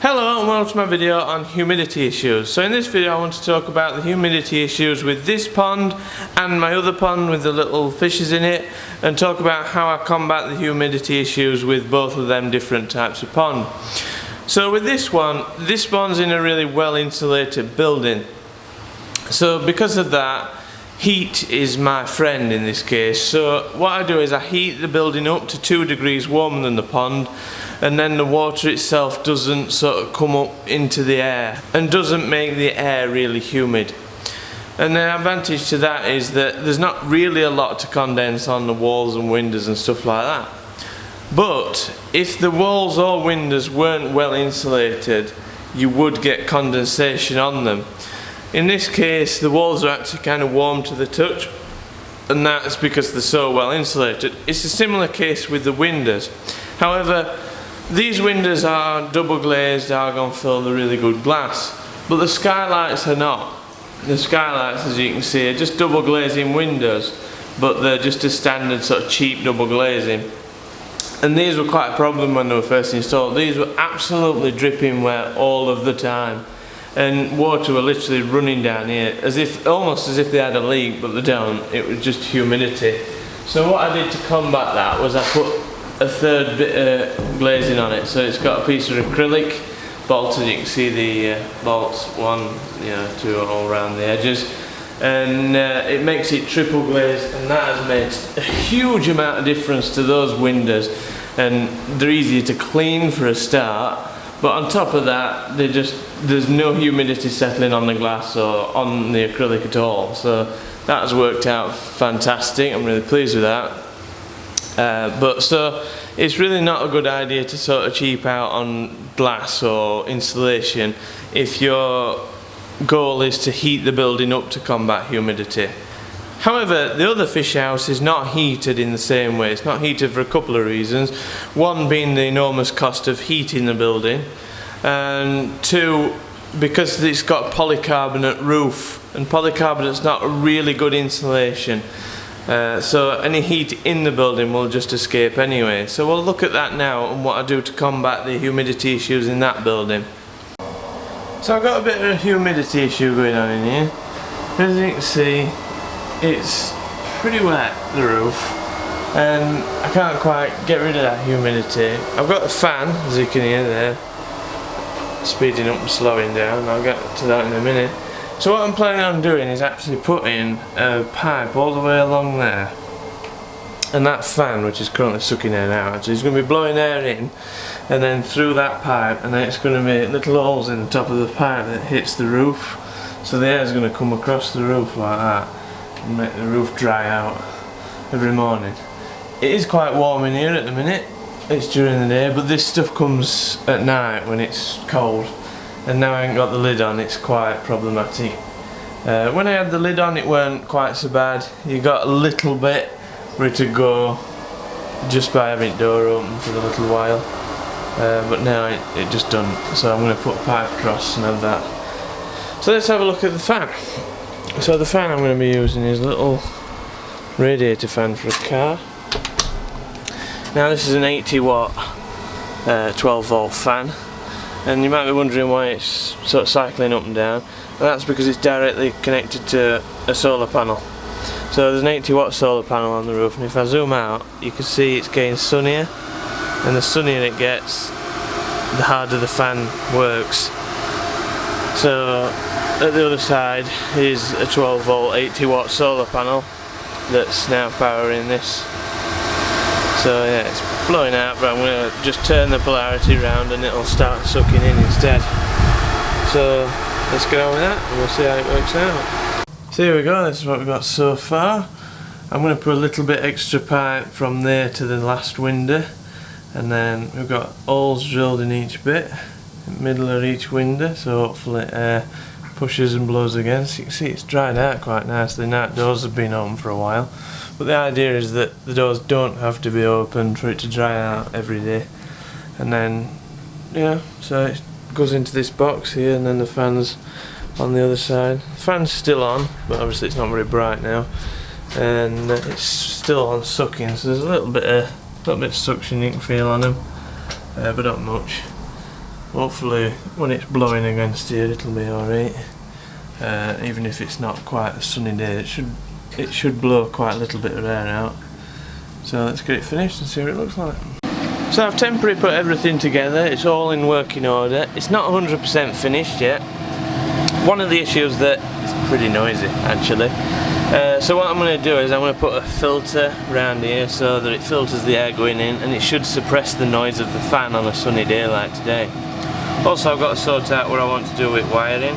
Hello and welcome to my video on humidity issues. So in this video I want to talk about the humidity issues with this pond and my other pond with the little fishes in it, and talk about how I combat the humidity issues with both of them different types of pond. So with this pond's in a really well insulated building. So because of that, heat is my friend in this case. So what I do is I heat the building up to 2 degrees warmer than the pond, and then the water itself doesn't sort of come up into the air and doesn't make the air really humid. And the advantage to that is that there's not really a lot to condense on the walls and windows and stuff like that. But if the walls or windows weren't well insulated, you would get condensation on them. In this case, the walls are actually kind of warm to the touch, and that's because they're so well insulated. It's a similar case with the windows. However, these windows are double glazed, argon filled, they're really good glass, but the skylights are not. The skylights, as you can see, are just double glazing windows, but they're just a standard sort of cheap double glazing. And these were quite a problem when they were first installed. These were absolutely dripping wet all of the time, and water were literally running down here, almost as if they had a leak, but they don't. It was just humidity. So what I did to combat that was I put a third bit of glazing on it. So it's got a piece of acrylic bolted. You can see the bolts, 1, 2 all around the edges, and it makes it triple glazed, and that has made a huge amount of difference to those windows. And they're easier to clean for a start, but on top of that, there's no humidity settling on the glass or on the acrylic at all. So that has worked out fantastic. I'm really pleased with that. So it's really not a good idea to sort of cheap out on glass or insulation if your goal is to heat the building up to combat humidity. However, the other fish house is not heated in the same way. It's not heated for a couple of reasons. One being the enormous cost of heating the building, and 2, because it's got polycarbonate roof, and polycarbonate's not a really good insulation. So any heat in the building will just escape anyway. So we'll look at that now and what I do to combat the humidity issues in that building. So I've got a bit of a humidity issue going on in here. As you can see, it's pretty wet, the roof, and I can't quite get rid of that humidity. I've got a fan, as you can hear there, speeding up and slowing down. I'll get to that in a minute. So what I'm planning on doing is actually putting a pipe all the way along there, and that fan, which is currently sucking air out, so it's going to be blowing air in and then through that pipe, and then it's going to make little holes in the top of the pipe that hits the roof, so the air is going to come across the roof like that and make the roof dry out every morning. It is quite warm in here at the minute. It's during the day, but this stuff comes at night when it's cold. And now I haven't got the lid on, it's quite problematic. When I had the lid on, it weren't quite so bad. You got a little bit where to go just by having the door open for a little while, but now it just doesn't. So I'm going to put a pipe across and have that. So let's have a look at the fan. So the fan I'm going to be using is a little radiator fan for a car. Now this is an 80 watt 12 volt fan. And you might be wondering why it's sort of cycling up and down, and that's because it's directly connected to a solar panel. So there's an 80 watt solar panel on the roof, and if I zoom out you can see it's getting sunnier, and the sunnier it gets, the harder the fan works. So at the other side is a 12 volt 80 watt solar panel that's now powering this. So yeah, it's blowing out, but I'm going to just turn the polarity around and it'll start sucking in instead. So let's get on with that and we'll see how it works out. So here we go, this is what we've got so far. I'm going to put a little bit extra pipe from there to the last window, and then we've got holes drilled in each bit, in the middle of each window, so hopefully air pushes and blows again. So you can see it's dried out quite nicely. Now the doors have been open for a while. But the idea is that the doors don't have to be opened for it to dry out every day. And then, so it goes into this box here, and then the fan's on the other side. The fan's still on, but obviously it's not very bright now. And it's still on sucking, so there's a little bit of suction you can feel on them, but not much. hopefully when it's blowing against here it'll be alright. Even if it's not quite a sunny day, it should blow quite a little bit of air out. So let's get it finished and see what it looks like. So I've temporarily put everything together, it's all in working order. It's not 100% finished yet. One of the issues that it's pretty noisy actually. So what I'm going to do is I'm going to put a filter around here so that it filters the air going in, and it should suppress the noise of the fan on a sunny day like today. Also, I've got to sort out what I want to do with wiring.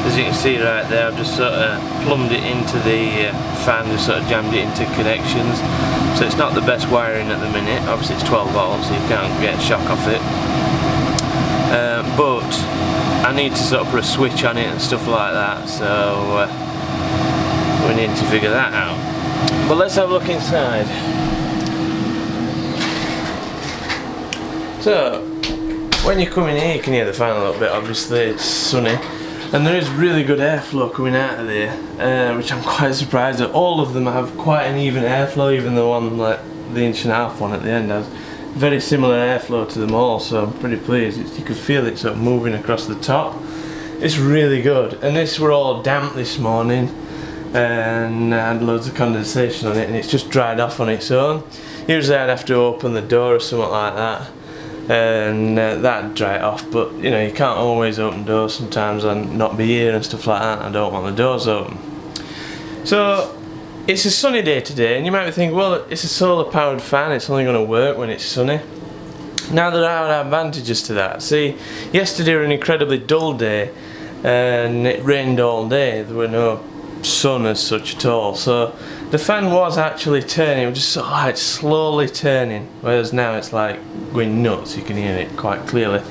As you can see right there, I've just sort of plumbed it into the fan, just sort of jammed it into connections. So it's not the best wiring at the minute. Obviously it's 12 volts, so you can't get a shock off it. But I need to sort of put a switch on it and stuff like that, so we need to figure that out. But let's have a look inside. So when you come in here you can hear the fan a little bit, obviously it's sunny. And there is really good airflow coming out of there, which I'm quite surprised at. All of them have quite an even airflow, even the one, like the 1.5 inch one at the end, has very similar airflow to them all, so I'm pretty pleased. You can feel it sort of moving across the top. It's really good. And this were all damp this morning, and I had loads of condensation on it, and it's just dried off on its own. Usually I'd have to open the door or something like that, and that'd dry it off, but you know, you can't always open doors sometimes and not be here and stuff like that. I don't want the doors open. So it's a sunny day today, and you might be thinking, well, it's a solar powered fan, it's only going to work when it's sunny. Now there are advantages to that. See, yesterday was an incredibly dull day and it rained all day. There were no sun as such at all, so the fan was actually turning. It was just sort of like slowly turning, whereas now it's like going nuts. You can hear it quite clearly,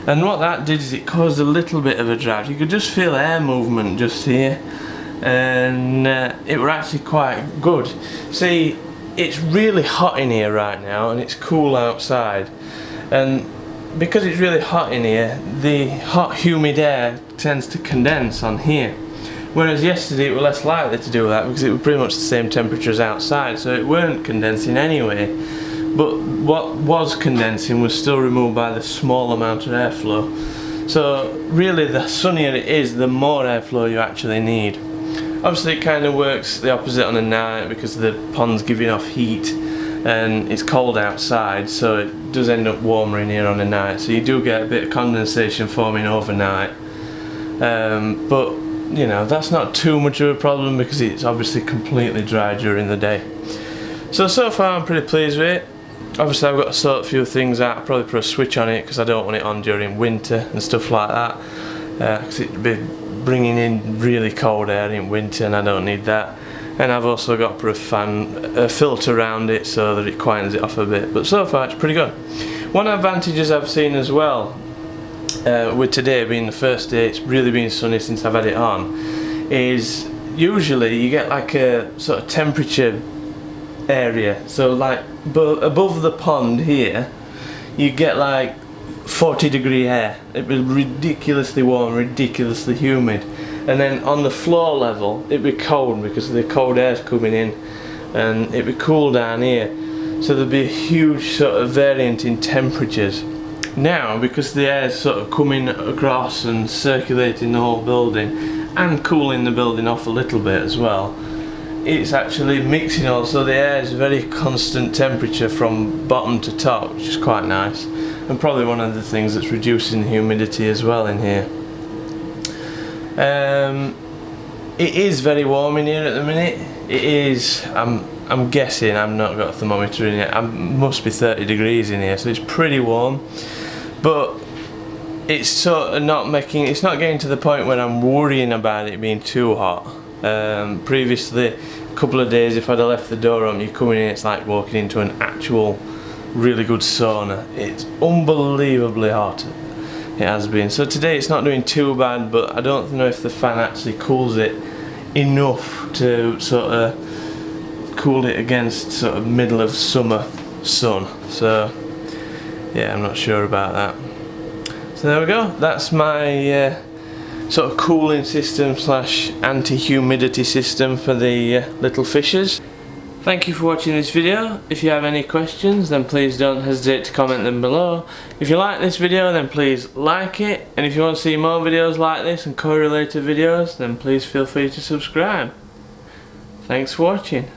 and what that did is it caused a little bit of a draft. You could just feel air movement just here, and it were actually quite good. See, it's really hot in here right now and it's cool outside, and because it's really hot in here, the hot humid air tends to condense on here. Whereas yesterday it was less likely to do that because it was pretty much the same temperature as outside, so it weren't condensing anyway. But what was condensing was still removed by the small amount of airflow. So really, the sunnier it is, the more airflow you actually need. Obviously it kind of works the opposite on the night because the pond's giving off heat and it's cold outside, so it does end up warmer in here on the night. So you do get a bit of condensation forming overnight. But you know, that's not too much of a problem because it's obviously completely dry during the day. So far I'm pretty pleased with it. Obviously I've got to sort a few things out. I'll probably put a switch on it because I don't want it on during winter and stuff like that, because it'd be bringing in really cold air in winter and I don't need that. And I've also got to put a filter around it so that it quietens it off a bit. But so far it's pretty good. One of the advantages I've seen as well, with today being the first day it's really been sunny since I've had it on, is usually you get like a sort of temperature area. So like above the pond here you get like 40-degree air. It was ridiculously warm, ridiculously humid, and then on the floor level it'd be cold because the cold air's coming in, and it'd be cool down here. So there'd be a huge sort of variant in temperatures. Now, because the air's sort of coming across and circulating the whole building and cooling the building off a little bit as well, it's actually mixing all, so the air is very constant temperature from bottom to top, which is quite nice, and probably one of the things that's reducing the humidity as well in here. It is very warm in here at the minute. It is, I'm guessing, I've not got a thermometer in it, must be 30 degrees in here, so it's pretty warm. But it's sort of not getting to the point where I'm worrying about it being too hot. Previously, a couple of days, if I'd have left the door on, you come in and it's like walking into an actual really good sauna. It's unbelievably hot. It has been. So today it's not doing too bad, but I don't know if the fan actually cools it enough to sort of cool it against sort of middle of summer sun. So yeah, I'm not sure about that. So there we go. That's my sort of cooling system slash anti-humidity system for the little fishes. Thank you for watching this video. If you have any questions, then please don't hesitate to comment them below. If you like this video, then please like it, and if you want to see more videos like this and correlated videos, then please feel free to subscribe. Thanks for watching.